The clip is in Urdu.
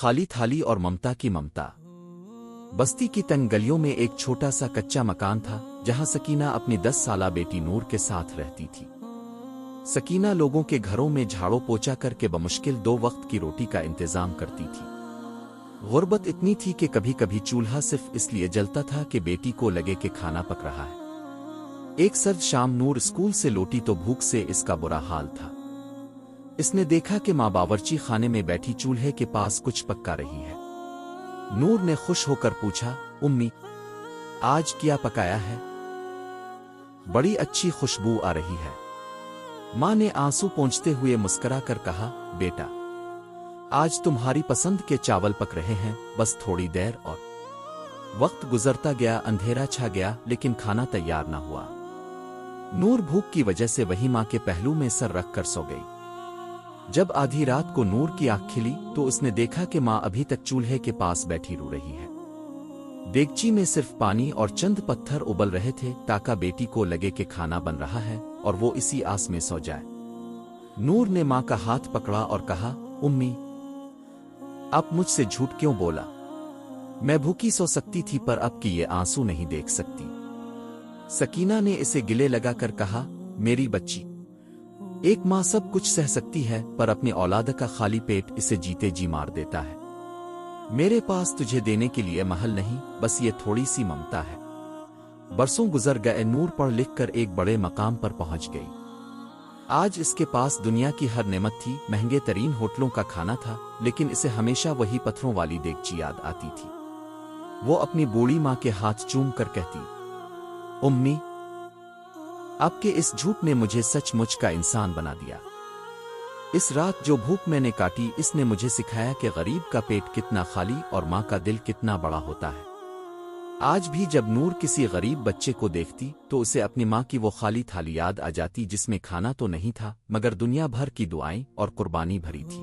خالی تھالی اور ممتا کی ممتا۔ بستی کی تنگ گلیوں میں ایک چھوٹا سا کچا مکان تھا جہاں سکینہ اپنی 10 سالہ بیٹی نور کے ساتھ رہتی تھی۔ سکینہ لوگوں کے گھروں میں جھاڑو پوچا کر کے بمشکل 2 وقت کی روٹی کا انتظام کرتی تھی۔ غربت اتنی تھی کہ کبھی کبھی چولہا صرف اس لیے جلتا تھا کہ بیٹی کو لگے کہ کھانا پک رہا ہے۔ ایک سرد شام نور اسکول سے لوٹی تو بھوک سے اس کا برا حال تھا۔ اس نے دیکھا کہ ماں باورچی خانے میں بیٹھی چولہے کے پاس کچھ پکا رہی ہے۔ نور نے خوش ہو کر پوچھا، امی آج کیا پکایا ہے؟ بڑی اچھی خوشبو آ رہی ہے۔ ماں نے آنسو پونچھتے ہوئے مسکرا کر کہا، بیٹا آج تمہاری پسند کے چاول پک رہے ہیں، بس تھوڑی دیر اور۔ وقت گزرتا گیا، اندھیرا چھا گیا لیکن کھانا تیار نہ ہوا۔ نور بھوک کی وجہ سے وہی ماں کے پہلو میں سر رکھ کر سو گئی۔ جب آدھی رات کو نور کی آنکھ کھلی تو اس نے دیکھا کہ ماں ابھی تک چولہے کے پاس بیٹھی رو رہی ہے۔ دیگچی میں صرف پانی اور چند پتھر ابل رہے تھے تاکہ بیٹی کو لگے کہ کھانا بن رہا ہے اور وہ اسی آس میں سو جائے۔ نور نے ماں کا ہاتھ پکڑا اور کہا، امی اب مجھ سے جھوٹ کیوں بولا؟ میں بھوکی سو سکتی تھی پر اب کی یہ آنسو نہیں دیکھ سکتی۔ سکینہ نے اسے گلے لگا کر کہا، میری بچی، ایک ماں سب کچھ سہ سکتی ہے پر اپنی اولاد کا خالی پیٹ اسے جیتے جی مار دیتا ہے۔ میرے پاس تجھے دینے کے لیے محل نہیں، بس یہ تھوڑی سی ممتا ہے۔ برسوں گزر گئے، نور پڑھ لکھ کر ایک بڑے مقام پر پہنچ گئی۔ آج اس کے پاس دنیا کی ہر نعمت تھی، مہنگے ترین ہوٹلوں کا کھانا تھا، لیکن اسے ہمیشہ وہی پتھروں والی دیگچی یاد آتی تھی۔ وہ اپنی بوڑھی ماں کے ہاتھ چوم کر کہتی، امی اب کے اس جھوٹ نے مجھے سچ مچ کا انسان بنا دیا۔ اس رات جو بھوک میں نے کاٹی اس نے مجھے سکھایا کہ غریب کا پیٹ کتنا خالی اور ماں کا دل کتنا بڑا ہوتا ہے۔ آج بھی جب نور کسی غریب بچے کو دیکھتی تو اسے اپنی ماں کی وہ خالی تھالی یاد آ جاتی جس میں کھانا تو نہیں تھا مگر دنیا بھر کی دعائیں اور قربانی بھری تھی۔